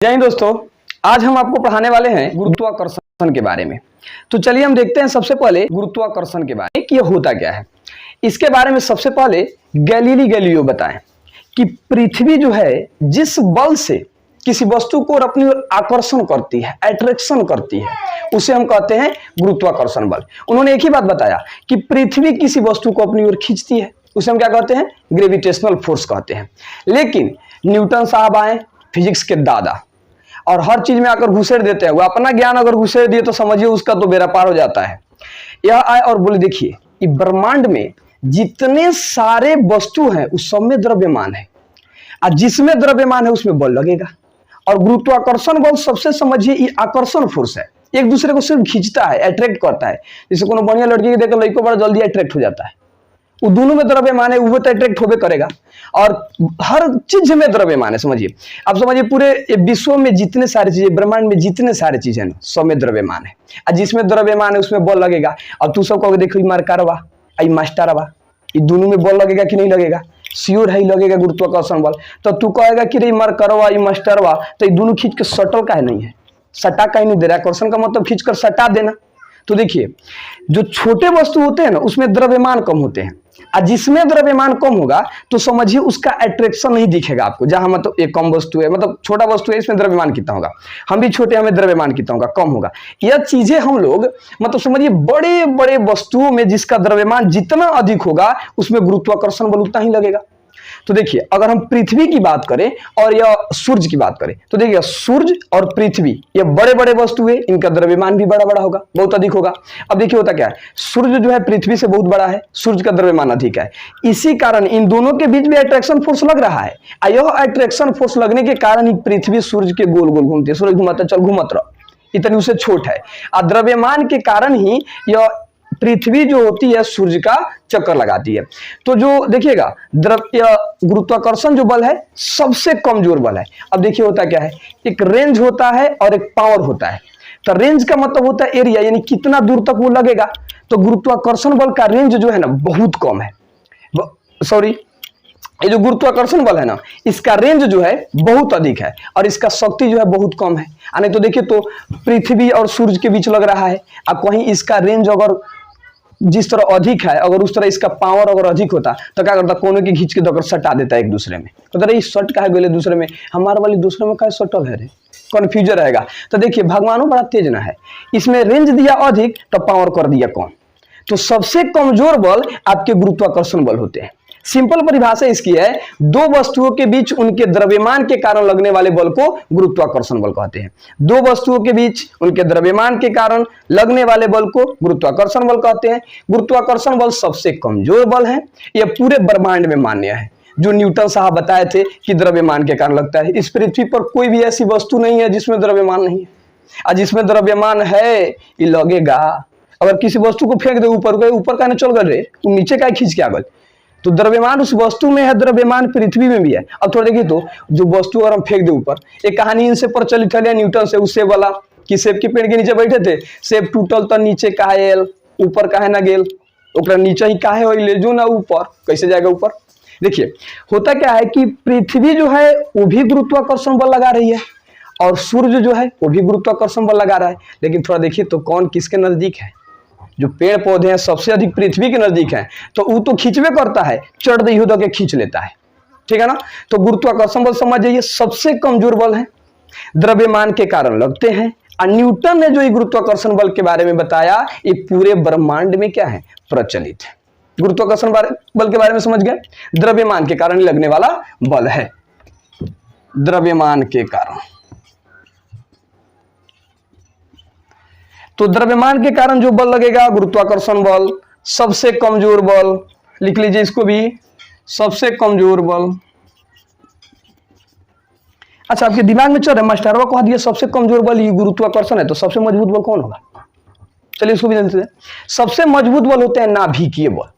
जय हिंद दोस्तों, आज हम आपको पढ़ाने वाले हैं गुरुत्वाकर्षण के बारे में। तो चलिए हम देखते हैं सबसे पहले गुरुत्वाकर्षण के बारे में कि यह होता क्या है। इसके बारे में सबसे पहले गैलीलियो बताएं कि पृथ्वी जो है जिस बल से किसी वस्तु को अपनी ओर आकर्षण करती है, अट्रैक्शन करती है, उसे हम कहते हैं गुरुत्वाकर्षण बल। उन्होंने एक ही बात बताया कि पृथ्वी किसी वस्तु को अपनी ओर खींचती है, उसे हम क्या कहते हैं? ग्रेविटेशनल फोर्स कहते हैं। लेकिन न्यूटन साहब आए, फिजिक्स के दादा, और हर चीज में आकर घुसेड़ देते हैं। वो अपना ज्ञान अगर घुसेड़ दिए तो समझिए उसका तो बेड़ा पार हो जाता है। यह आए और बोले देखिए कि ब्रह्मांड में जितने सारे वस्तु हैं उस सब में द्रव्यमान है, और जिसमें द्रव्यमान है उसमें बल लगेगा। और गुरुत्वाकर्षण बल सबसे समझिए ये आकर्षण फोर्स है, एक दूसरे को सिर्फ खींचता है, अट्रैक्ट करता है। जैसे कोनो बढ़िया लड़की के देखकर लड़को बड़ा जल्दी अट्रैक्ट हो जाता है, वो दोनों में द्रव्यमान है, वो तो अट्रैक्ट होबे करेगा। और हर चीज में द्रव्यमान है। समझिए, आप समझिए पूरे विश्व में जितने सारी चीजें, ब्रह्मांड में जितने सारी चीजें हैं सब में द्रव्यमान है, और जिसमें द्रव्यमान है उसमें बल लगेगा। अब तू सब कहोगे देखो मारकारवा आई मास्टरवा, ये दोनों में बल लगेगा कि नहीं लगेगा? श्योर है लगेगा गुरुत्वाकर्षण बल। तो तू कहेगा कि रे मारकारवा ये मास्टरवा, तो ये दोनों खींच के सटल काहे नहीं है? सटा काहे नहीं दे रहा? आकर्षण का मतलब खींच कर सटा देना। तो देखिए जो छोटे वस्तु होते हैं ना उसमें द्रव्यमान कम होते हैं, और जिसमें द्रव्यमान कम होगा तो समझिए उसका अट्रैक्शन नहीं दिखेगा आपको। जहां मतलब एक कम वस्तु है, मतलब छोटा वस्तु है, इसमें द्रव्यमान कितना होगा? हम भी छोटे, हमें द्रव्यमान कितना होगा? कम होगा। यह चीजें हम लोग मतलब समझिए बड़े बड़े वस्तुओं में जिसका द्रव्यमान जितना अधिक होगा उसमें गुरुत्वाकर्षण बल उतना ही लगेगा। तो देखिए अगर हम पृथ्वी की बात करें और या सूर्य की बात करें तो देखिए सूर्य और पृथ्वी ये बड़े बड़े वस्तु है, इनका द्रव्यमान भी बड़ा बड़ा होगा, बहुत अधिक होगा। अब देखिए होता क्या है, सूर्य जो है पृथ्वी से बहुत बड़ा है, सूर्य का द्रव्यमान अधिक है, इसी कारण इन दोनों के बीच में अट्रैक्शन फोर्स लग रहा है। यह अट्रैक्शन फोर्स लगने के कारण ही पृथ्वी सूर्य के गोल गोल घूमती है। सूर्य घुमाता चल घूमत रहो, इतनी उसे छोट है, और द्रव्यमान के कारण ही यह पृथ्वी जो होती है सूर्य का चक्कर लगाती है। तो जो देखिएगा गुरुत्वाकर्षण जो बल है सबसे कमजोर बल है। अब देखिए होता क्या है, एक रेंज होता है और एक पावर होता है। तो रेंज का मतलब होता है एरिया, यानी कितना दूर तक वो लगेगा। तो गुरुत्वाकर्षण बल का रेंज जो है ना बहुत कम है। सॉरी, ये जो गुरुत्वाकर्षण बल है ना इसका रेंज जो है बहुत अधिक है, और इसका शक्ति जो है बहुत कम है। नहीं तो देखिए तो पृथ्वी और सूर्य के बीच लग रहा है, अब कहीं इसका रेंज अगर जिस तरह अधिक है, अगर उस तरह इसका पावर अगर अधिक होता तो क्या करता? कोने की खींच के दो सटा देता है एक दूसरे में। तो ये सट का है दूसरे में, हमारे वाली दूसरे में का सटल है रे, कंफ्यूजन रहेगा। तो देखिए भगवानों बड़ा तेज ना है, इसमें रेंज दिया अधिक तो पावर कर दिया कम। तो सबसे कमजोर बल आपके गुरुत्वाकर्षण बल होते हैं। सिंपल परिभाषा इसकी है, दो वस्तुओं के बीच उनके द्रव्यमान के कारण लगने वाले बल को गुरुत्वाकर्षण बल कहते हैं। दो वस्तुओं के बीच उनके द्रव्यमान के कारण लगने वाले बल को गुरुत्वाकर्षण बल कहते हैं। गुरुत्वाकर्षण बल सबसे कमजोर बल है, यह पूरे ब्रह्मांड में मान्य है। जो न्यूटन साहब बताए थे कि द्रव्यमान के कारण लगता है, इस पृथ्वी पर कोई भी ऐसी वस्तु नहीं है जिसमें द्रव्यमान नहीं है, और जिसमें द्रव्यमान है ये लगेगा। अगर किसी वस्तु को फेंक दे ऊपर गए, ऊपर का चल गए, नीचे का खींच के आ गए, तो द्रव्यमान उस वस्तु में है, द्रव्यमान पृथ्वी में भी है। अब थोड़ा देखिए तो जो वस्तु अगर हम फेंक दे ऊपर, एक कहानी इनसे प्रचलित है न्यूटन से, उससे वाला कि सेब के पेड़ के नीचे बैठे थे, सेब टूटल तो नीचे काहे एल, ऊपर काहे ना गेल, ओकरा नीचे ही काहे हो ले जो ना ऊपर, कैसे जाएगा ऊपर? देखिए होता क्या है कि पृथ्वी जो है वो भी गुरुत्वाकर्षण बल लगा रही है, और सूर्य जो है वो भी गुरुत्वाकर्षण बल लगा रहा है। लेकिन थोड़ा देखिए तो कौन किसके नजदीक है? जो पेड़ पौधे हैं सबसे अधिक पृथ्वी के नजदीक हैं, तो वो तो खींचवे करता है, चढ़ दही हो के खींच लेता है, ठीक है ना। तो गुरुत्वाकर्षण बल समझ जाइए सबसे कमजोर बल है, द्रव्यमान के कारण लगते हैं। और न्यूटन ने जो ये गुरुत्वाकर्षण बल के बारे में बताया ये पूरे ब्रह्मांड में क्या है? प्रचलित है। गुरुत्वाकर्षण बल के बारे में समझ गए, द्रव्यमान के कारण लगने वाला बल है, द्रव्यमान के कारण। तो द्रव्यमान के कारण जो बल लगेगा गुरुत्वाकर्षण बल, सबसे कमजोर बल, लिख लीजिए इसको भी, सबसे कमजोर बल। अच्छा आपके दिमाग में चल रहा है मास्टरवा कह दिया सबसे कमजोर बल ये गुरुत्वाकर्षण है, तो सबसे मजबूत बल कौन होगा? चलिए इसको भी जानते हैं। सबसे मजबूत बल होते हैं नाभिकीय बल।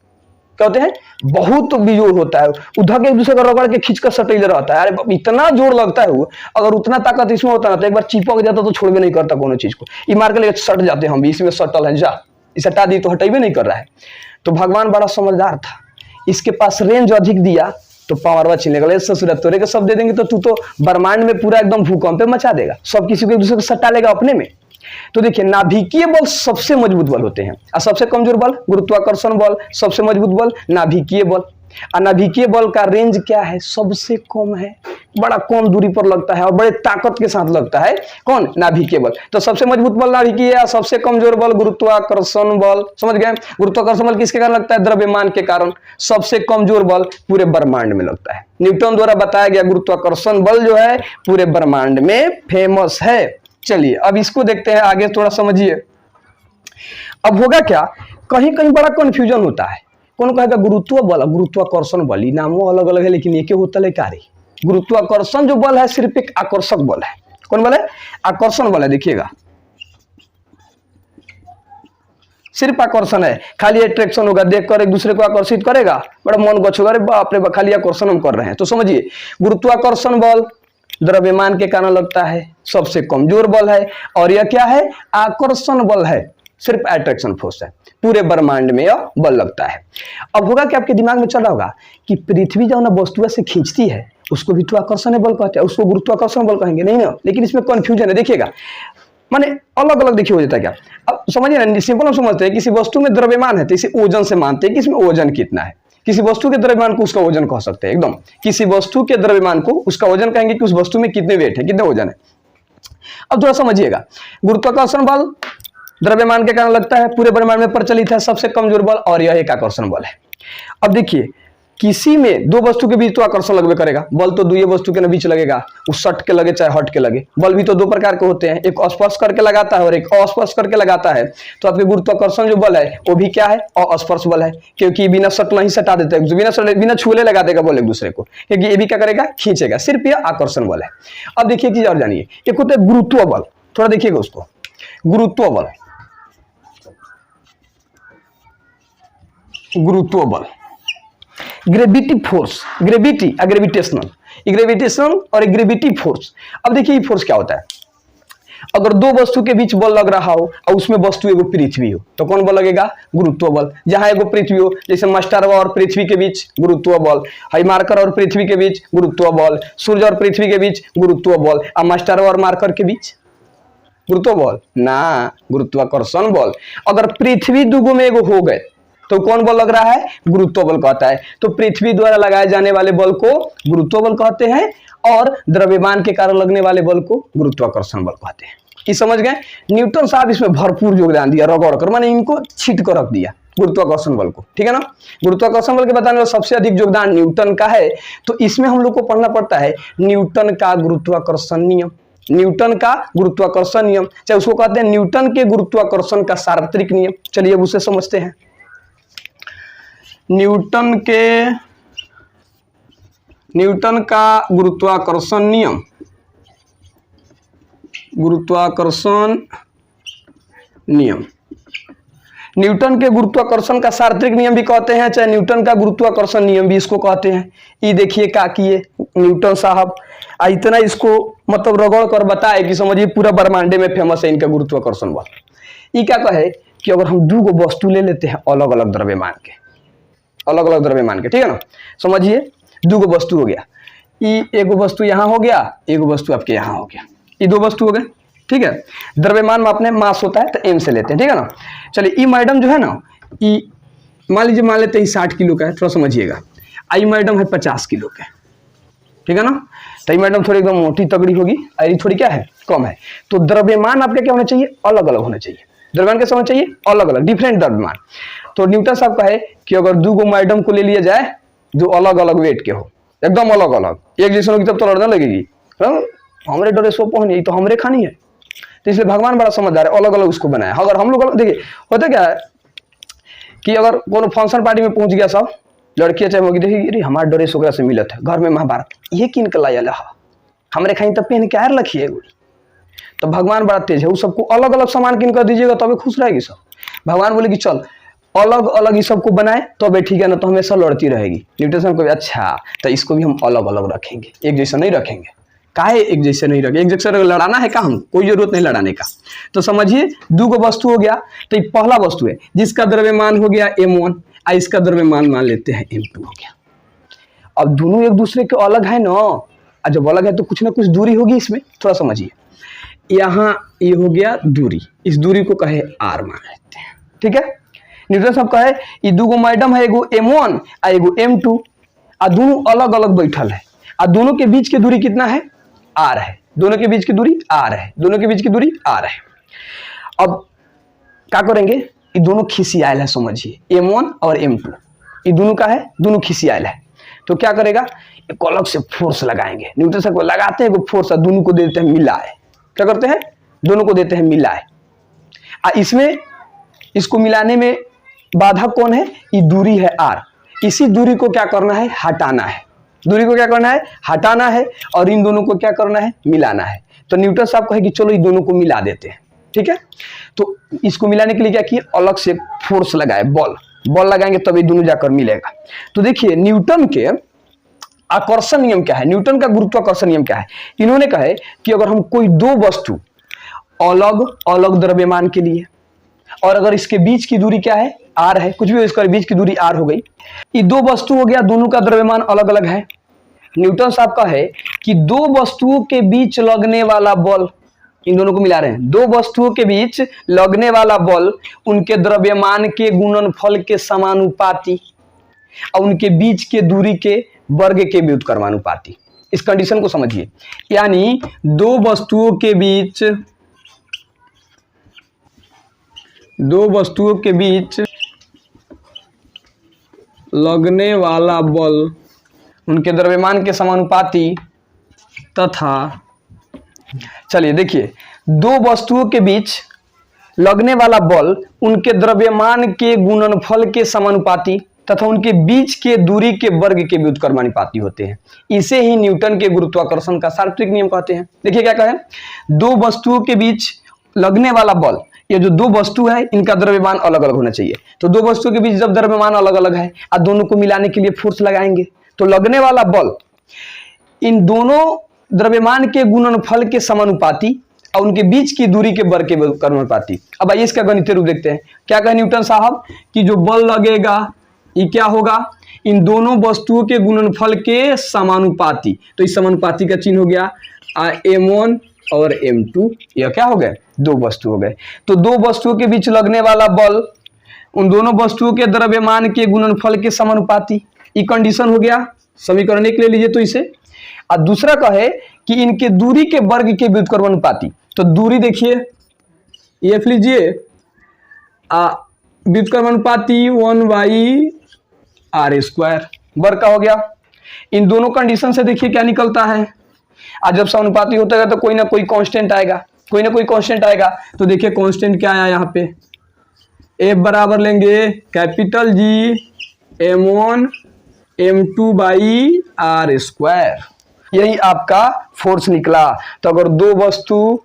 क्या होते हैं? बहुत बेजोर होता है, उधर एक दूसरे को रगड़ के खींच कर सटेले रहता है। अरे इतना जोर लगता है वो, अगर उतना ताकत इसमें होता ना तो एक बार चिपक जाता तो छोड़वे नहीं करता कोनो चीज को, ये मार के लेकर सट जाते हम भी, इसमें सटल है जा, इसे हटा दी तो हटेबे नहीं कर रहा है। तो भगवान बड़ा समझदार था, इसके पास रेंज अधिक दिया तो पावरवा छीनने का ससुर तोरे के सब दे देंगे तो तू तो ब्रह्मांड में पूरा एकदम भूकंप मचा देगा, सब किसी को एक दूसरे को सट्टा लेगा अपने में। तो देखिए नाभिकीय बल सबसे मजबूत बल होते हैं और सबसे कमजोर बल गुरुत्वाकर्षण बल, सबसे मजबूत बल नाभिकीय बल। और नाभिकीय बल का रेंज क्या है? सबसे कम है, बड़ा कम दूरी पर लगता है और बड़े ताकत के साथ लगता है। कौन? नाभिकीय बल। तो सबसे मजबूत बल नाभिकीय है, सबसे कमजोर बल गुरुत्वाकर्षण बल। समझ गए? गुरुत्वाकर्षण बल किसके कारण लगता है? द्रव्यमान के कारण। सबसे कमजोर बल पूरे ब्रह्मांड में लगता है। न्यूटन द्वारा बताया गया गुरुत्वाकर्षण बल जो है पूरे ब्रह्मांड में फेमस है। चलिए अब इसको देखते हैं आगे, थोड़ा समझिए। अब होगा क्या, कहीं कहीं बड़ा कंफ्यूजन होता है। कौन कहेगा गुरुत्व बल गुरुत्वाकर्षण बल, नामों अलग अलग है लेकिन एक ही होता है कार्य। गुरुत्वाकर्षण जो बल है सिर्फ एक आकर्षक बल है। कौन बल है? आकर्षण बल है। देखिएगा सिर्फ आकर्षण है, खाली अट्रैक्शन होगा, देखकर एक दूसरे को आकर्षित करेगा, बड़ा मन गच होगा, अरे बाप रे बाप खाली आकर्षण हम कर रहे हैं। तो समझिए गुरुत्वाकर्षण बल द्रव्यमान के कारण लगता है, सबसे कमजोर बल है। और यह क्या है? आकर्षण बल है, सिर्फ अट्रैक्शन फोर्स है। पूरे ब्रह्मांड में यह बल लगता है। अब होगा कि आपके दिमाग में चल रहा होगा कि पृथ्वी जो ना वस्तुओं से खींचती है उसको भी तो आकर्षण बल कहते हैं, उसको गुरुत्वाकर्षण बल कहेंगे नहीं ना। लेकिन इसमें कंफ्यूजन है, देखिएगा माने अलग अलग देखिए हो जाता है क्या। अब समझिए ना, सिंपल हम समझते हैं किसी वस्तु में द्रव्यमान है तो इसे ओजन से मानते हैं कि इसमें ओजन कितना है। किसी वस्तु के द्रव्यमान को उसका वजन कह सकते हैं, एकदम किसी वस्तु के द्रव्यमान को उसका वजन कहेंगे कि उस वस्तु में कितने वेट है, कितने वजन है। अब थोड़ा समझिएगा, गुरुत्वाकर्षण बल द्रव्यमान के कारण लगता है, पूरे ब्रह्मांड में प्रचलित है, सबसे कमजोर बल, और यह एक आकर्षण बल है। अब देखिए किसी में दो वस्तु के बीच तो आकर्षण लगबे करेगा, बल तो दुई वस्तु के बीच लगेगा, उस सट के लगे चाहे हट के लगे। बल भी तो दो प्रकार के होते हैं, एक स्पर्श करके लगाता है और एक अस्पर्श करके लगाता है। तो आपके गुरुत्वाकर्षण जो बल है वो भी क्या है? अस्पर्श बल है, क्योंकि बिना सट नहीं सटा देते, बिना छूले लगा देगा बल एक दूसरे को, क्योंकि ये भी क्या करेगा? खींचेगा। सिर्फ यह आकर्षण बल है। अब देखिए चीज और जानिए, एक होता है गुरुत्व बल, थोड़ा देखिएगा उसको। गुरुत्व बल, गुरुत्व बल, gravity force, gravity gravitational, gravitational और ग्रेविटी फोर्स। अब देखिए ये फोर्स क्या होता है। अगर दो वस्तु के बीच बल लग रहा हो और उसमें वस्तु एगो पृथ्वी हो तो कौन बल लगेगा? गुरुत्व बल। जहां एगो पृथ्वी हो, जैसे मास्टरवा और पृथ्वी के बीच गुरुत्व बल, हाई मार्कर और पृथ्वी के बीच गुरुत्व बल, सूर्य और पृथ्वी के बीच गुरुत्व बल, और मास्टरवा और मार्कर के बीच गुरुत्व बल ना, गुरुत्वाकर्षण बल। अगर पृथ्वी दुगो में एगो हो गए तो कौन बल लग रहा है? गुरुत्व बल कहता है। तो पृथ्वी द्वारा लगाए जाने वाले बल को गुरुत्व बल कहते हैं और द्रव्यमान के कारण लगने वाले बल को गुरुत्वाकर्षण बल कहते हैं। ये समझ गए? न्यूटन साहब इसमें भरपूर योगदान दिया, रगड़ कर, माने इनको छीट कर रख दिया गुरुत्वाकर्षण बल को, ठीक है ना। गुरुत्वाकर्षण बल के बताने में सबसे अधिक योगदान न्यूटन का है। तो इसमें हम लोग को पढ़ना पड़ता है न्यूटन का गुरुत्वाकर्षण नियम, न्यूटन का गुरुत्वाकर्षण नियम, चाहे उसको कहते हैं न्यूटन के गुरुत्वाकर्षण का सार्वत्रिक नियम। चलिए अब उसे समझते हैं। न्यूटन का गुरुत्वाकर्षण नियम, गुरुत्वाकर्षण नियम, न्यूटन के गुरुत्वाकर्षण का सार्वत्रिक नियम भी कहते हैं, चाहे न्यूटन का गुरुत्वाकर्षण नियम भी इसको कहते हैं। ये देखिए क्या किए न्यूटन साहब, इतना इसको मतलब रगड़ कर बताए कि समझिए पूरा ब्रह्मांड में फेमस है इनका गुरुत्वाकर्षण बल। ये क्या कहे कि अगर हम दो गो वस्तु ले लेते हैं अलग अलग द्रव्यमान के, अलग अलग द्रव्यमान के, ठीक है ना। समझिए दो गो वस्तु हो गया, ये एगो वस्तु यहाँ हो गया, एगो वस्तु आपके यहाँ हो गया, ये दो वस्तु हो गए, ठीक है। द्रव्यमान मापने मास होता है तो एम से लेते हैं, ठीक है ना। चलिए ई मैडम जो है ना, ये मान लीजिए मान लेते हैं 60 किलो का है, थोड़ा समझिएगा। आई मैडम है 50 किलो का, ठीक है ना। तो मैडम थोड़ी एकदम मोटी तगड़ी होगी, आई थोड़ी क्या है? कम है। तो द्रव्यमान आपके क्या होना चाहिए? अलग अलग होना चाहिए। द्रव्यमान कैसे होना चाहिए? अलग अलग, डिफरेंट द्रव्यमान। तो न्यूटन साहब कहे कि अगर दो गो मैडम को ले लिया जाए जो अलग अलग वेट के हो, एकदम अलग अलग, एक जैसे होगी तब तो लड़ने लगेगी, हमरे डरे सो पहनी तो हमरे खानी है। तो इसलिए भगवान बड़ा समझदार है, अलग अलग उसको बनाया। अगर हम लोग देखिए होता क्या है कि अगर कोनो फंक्शन पार्टी में पहुंच गया सब लड़कियां चाहे होगी, देखिए हमारे ड्रेस ओकरा से मिलत है, घर में महाभारत ये किन के लायल है, हमरे खाई तब पहन के आर रखिए। तो भगवान बड़ा तेज है, वो सबको अलग अलग सामान किन कर दीजिएगा तभी खुश रहेगी सब। भगवान बोले कि चल अलग अलग ही सबको बनाए तो भाई ठीक है ना, तो हमेशा लड़ती रहेगी। न्यूटन साहब को अच्छा तो इसको भी हम अलग अलग रखेंगे, एक जैसा नहीं रखेंगे। काहे एक जैसे नहीं रखेंगे? एक जैसे लड़ाना है का? हम कोई जरूरत नहीं लड़ाने का। तो समझिए दो गो वस्तु हो गया, तो ये पहला वस्तु है जिसका द्रव्यमान हो गया m1 और इसका द्रव्यमान मान लेते हैं m2 हो गया। अब दोनों एक दूसरे के अलग है ना, और जब अलग है तो कुछ ना कुछ दूरी होगी इसमें, थोड़ा समझिए। यहाँ ये हो गया दूरी, इस दूरी को कहे आर मान लेते हैं, ठीक है। न्यूटन साहब कहे ये दो मैडम है, एगो m1 आ एगो m2, आ दोनों अलग अलग बैठल है, आ दोनों के बीच की दूरी कितना है, r है, दोनों के बीच की दूरी r है, दोनों के बीच की दूरी r है। अब क्या करेंगे, ये दोनों खिसियाल है, समझिए m1 और m2, ये दोनों का है, दोनों खिसियाल है, तो क्या करेगा, एक अलग से फोर्स लगाएंगे। न्यूटन साहब को लगाते हैं फोर्स, दोनों को देते हैं मिलाए, क्या करते हैं, दोनों को देते हैं मिलाए। इसमें इसको मिलाने में बाधक कौन है, ये दूरी है r, इसी दूरी को क्या करना है, हटाना है, दूरी को क्या करना है, हटाना है, और इन दोनों को क्या करना है, मिलाना है। तो न्यूटन साहब कहे कि चलो ये दोनों को मिला देते हैं, ठीक है। तो इसको मिलाने के लिए क्या किए, अलग से फोर्स लगाए, बॉल लगाएंगे तब ये दोनों जाकर मिलेगा। तो देखिए न्यूटन के आकर्षण नियम क्या है, न्यूटन का गुरुत्वाकर्षण नियम क्या है। इन्होंने कहे कि अगर हम कोई दो वस्तु अलग अलग द्रव्यमान के लिए, और अगर इसके बीच की दूरी क्या है, r है, कुछ भी इसका बीच की दूरी r हो गई, ये दो वस्तु हो गया, दोनों का द्रव्यमान अलग अलग है। न्यूटन साहब का है कि दो वस्तुओं के बीच लगने वाला बल, इन दोनों को मिला रहे हैं, दो वस्तुओं के बीच लगने वाला बल उनके द्रव्यमान के गुणनफल के समानुपाती और उनके बीच के दूरी के वर्ग के व्युत्क्रमानुपाती। इस कंडीशन को समझिए, यानी दो वस्तुओं के बीच लगने वाला बल उनके द्रव्यमान के समानुपाती तथा, चलिए देखिए, दो वस्तुओं के बीच लगने वाला बल उनके द्रव्यमान के गुणनफल के समानुपाती तथा उनके बीच के दूरी के वर्ग के व्युत्क्रमानुपाती होते हैं। इसे ही न्यूटन के गुरुत्वाकर्षण का सार्वत्रिक नियम कहते हैं। देखिए क्या कहें, दो वस्तुओं के बीच लगने वाला बल, ये जो दो वस्तु है इनका द्रव्यमान अलग अलग होना चाहिए। तो दो वस्तुओं के बीच जब द्रव्यमान अलग अलग है और दोनों को मिलाने के लिए फोर्स लगाएंगे, तो लगने वाला बल इन दोनों द्रव्यमान के गुणनफल के समानुपाती और उनके बीच की दूरी के वर्ग के व्युत्क्रमानुपाती। अब आइए इसका गणितीय रूप देखते हैं। क्या कहे न्यूटन साहब कि जो बल लगेगा ये क्या होगा, इन दोनों वस्तुओं के गुणनफल के समानुपाती। तो इस समानुपाती का चिन्ह हो गया m1 और m2, यह क्या हो गए, दो वस्तु हो गए। तो दो वस्तुओं के बीच लगने वाला बल उन दोनों वस्तुओं के द्रव्यमान के गुणनफल के समानुपाती, ये कंडीशन हो गया, समीकरण एक ले लीजिए तो इसे। और दूसरा कहे कि इनके दूरी के वर्ग के व्युत्क्रमानुपाती। तो दूरी देखिए, ये लीजिए व्युत्क्रमानुपाती 1/r², वर्ग का हो गया। इन दोनों कंडीशन से देखिए क्या निकलता है, आज जब समानुपाती होता है तो कोई ना कोई कांस्टेंट आएगा, कोई ना कोई कांस्टेंट आएगा। तो देखिए कांस्टेंट क्या आया यहाँ पे, F बराबर लेंगे कैपिटल G m1 m2/r², यही आपका फोर्स निकला। तो अगर दो वस्तु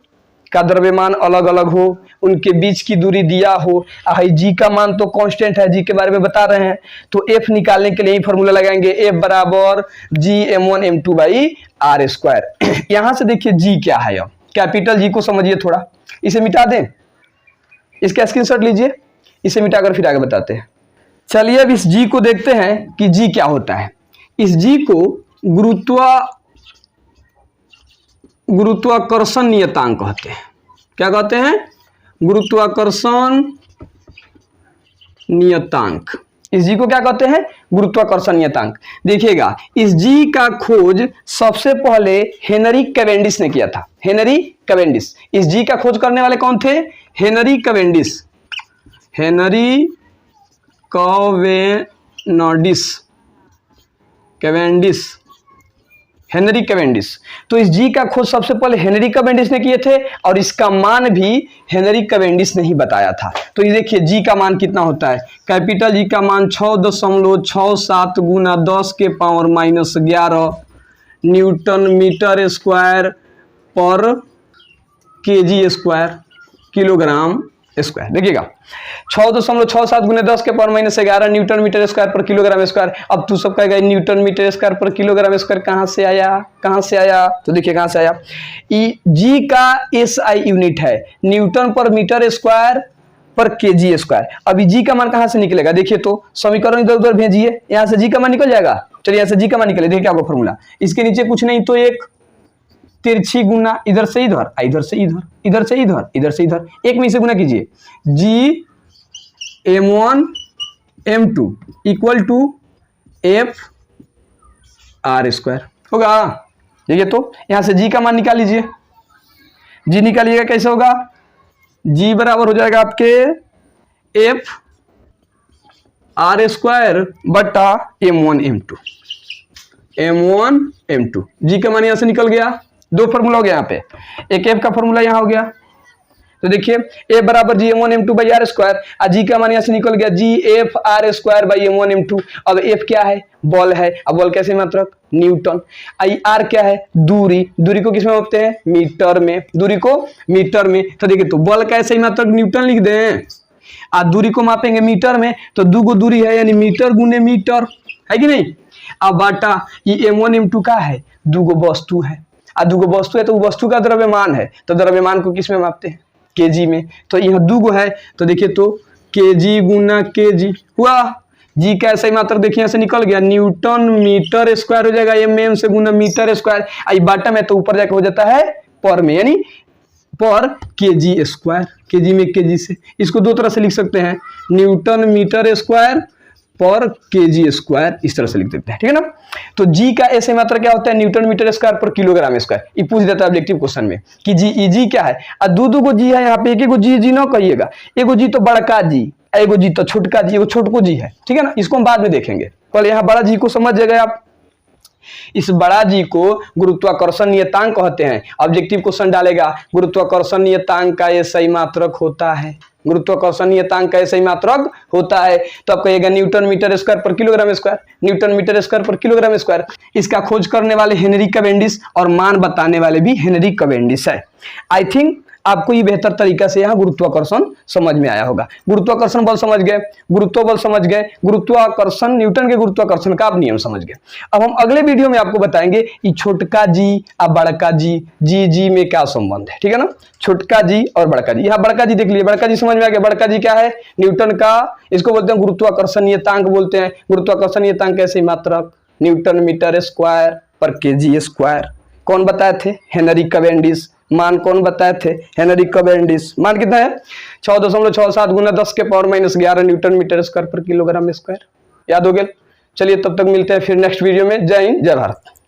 का द्रव्यमान अलग अलग हो, उनके बीच की दूरी दिया हो, जी का मान तो कांस्टेंट है, जी के बारे में बता रहे हैं, तो F निकालने के लिए ही फॉर्मूला लगाएंगे, F बराबर G m1 m2/r²। यहां से देखिए G क्या है, अब कैपिटल G को समझिए थोड़ा, इसे मिटा दें, इसका स्क्रीनशॉट लीजिए, इसे मिटाकर फिर आगे बताते हैं। चलिए अब इस G को देखते हैं कि G क्या होता है। इस G को गुरुत्वाकर्षण नियतांक कहते हैं। क्या कहते हैं, गुरुत्वाकर्षण नियतांक। इस जी को क्या कहते हैं, गुरुत्वाकर्षण नियतांक। देखिएगा इस जी का खोज सबसे पहले हेनरी कैवेंडिश ने किया था। हेनरी कैवेंडिश, इस जी का खोज करने वाले कौन थे, Henry Cavendish. Henry Henry Cavendish. तो इस जी का खोज सबसे पहले हेनरी कैवेंडिश ने किए थे और इसका मान भी हेनरी कैवेंडिश ने ही बताया था। तो ये देखिए जी का मान कितना होता है, कैपिटल जी का मान 6.67 गुना 10 के पावर -11 न्यूटन मीटर स्क्वायर पर केजी स्क्वायर, किलोग्राम स्क्वायर। देखिएगा 6.67 गुने 10 के power -11 Newton metre square per kilogram square. अब तू सब कहेगा Newton metre square per kilogram square कहाँ से आया, तो देखिए कहाँ से आया, जी का SI यूनिट है न्यूटन पर मीटर स्क्वायर पर केजी स्क्वायर। अभी जी का मान कहां से निकलेगा, देखिए तो समीकरण इधर उधर भेजिए, यहां से जी का मान निकल जाएगा। चलिए यहां से जी का मान निकले, देखिए क्या होगा फॉर्मूला, इसके नीचे कुछ नहीं तो एक तिरछी गुना इधर से इधर, इधर से इधर, इधर से इधर, इधर से इधर, एक में इसे गुना कीजिए, G m1 m2 equal to F R square होगा। देखिए तो यहां से जी का मान निकाल लीजिए, जी निकालिएगा कैसे होगा, जी बराबर हो जाएगा आपके एफ आर स्क्वायर बटा m1 m2, m1 m2, जी का मान यहां से निकल गया, दो फॉर्मूला हो गया यहाँ पे, एक एफ का फॉर्मूला यहाँ हो गया, तो देखिए ए बराबर जी m1 m2 by are square, और जी का मान यहाँ से निकल गया G F R square by m1 m2। अब एफ क्या है, बॉल है, अब बॉल कैसे मात्रक, न्यूटन। आई आर क्या है, दूरी, दूरी को किसमें मापते हैं, मीटर में, दूरी को मीटर में, तो देखिए तो बॉल कैसे ही मात्रक न्यूटन लिख दें, और दूरी को मापेंगे मीटर में, तो दो गो दूरी है यानी मीटर गुने मीटर, है कि नहीं। अब बाटा ये m1 m2 का है, दो गो वस्तु है, और दो गो वस्तु है तो वस्तु का द्रव्यमान है, तो द्रव्यमान को किस में मापते हैं, केजी में, तो यहाँ दो गो है, तो देखिए तो केजी गुना केजी हुआ, जी का ऐसा ही मात्रक देखिए यहाँ से निकल गया, न्यूटन मीटर स्क्वायर हो जाएगा, एम से गुना मीटर स्क्वायर, आई बाटा में तो ऊपर जाकर हो जाता है पर में, यानी पर केजी स्क्वायर, केजी में केजी से, इसको दो तरह से लिख सकते हैं, न्यूटन मीटर स्क्वायर पर केजी स्क्वायर, इस तरह से लिख देते हैं, ठीक है ना। तो जी का ऐसे मात्रा क्या होता है, Newton metre square per kilogram square, ये पूछ देता है ऑब्जेक्टिव क्वेश्चन में कि जी क्या है, और दो गो जी है यहाँ पे, एक जी ना कहिएगा, एगो जी तो बड़का जी, एगो जी तो छोटका जी, एगो छोटको जी है, ठीक है ना, इसको हम बाद में देखेंगे, पहले यहाँ बड़ा जी को समझ जाएगा आप। इस बड़ा जी को गुरुत्वाकर्षण नियतांक कहते हैं, ऑब्जेक्टिव क्वेश्चन डालेगा गुरुत्वाकर्षण नियतांक का ऐसा मात्रक होता है, गुरुत्वाकर्षण नियतांक का ऐसा मात्रक होता है, तो आप कहिएगा newton metre square per kilogram square, newton metre square per kilogram square. इसका खोज करने वाले हेनरी कैवेंडिश और मान बताने वाले भी हेनरी कैवेंडिश है। आई थिंक आपको ये बेहतर तरीका से यहाँ गुरुत्वाकर्षण समझ में आया होगा। गुरुत्वाकर्षण बल समझ गए, गुरुत्व बल समझ गए, गुरुत्वाकर्षण न्यूटन के गुरुत्वाकर्षण का आप नियम समझ गए। अब हम अगले वीडियो में आपको बताएंगे कि छोटका जी और बड़का जी में क्या संबंध है, ठीक है ना, छोटका जी और बड़का जी। यहाँ बड़का जी देख लीजिए, बड़का जी समझ में आ गया, बड़का जी क्या है, न्यूटन का, इसको बोलते हैं गुरुत्वाकर्षण नियतांक बोलते हैं। गुरुत्वाकर्षण नियतांक कैसे मात्रक, न्यूटन मीटर स्क्वायर पर केजी स्क्वायर। कौन बताए थे, हेनरी कैवेंडिश। मान कौन बताए थे, हेनरी कैवेंडिश। मान कितना है, 6.67 गुना 10 के power -11 Newton metre square per kilogram square. याद हो गया। चलिए तब तक मिलते हैं फिर नेक्स्ट वीडियो में। जय हिंद, जय भारत।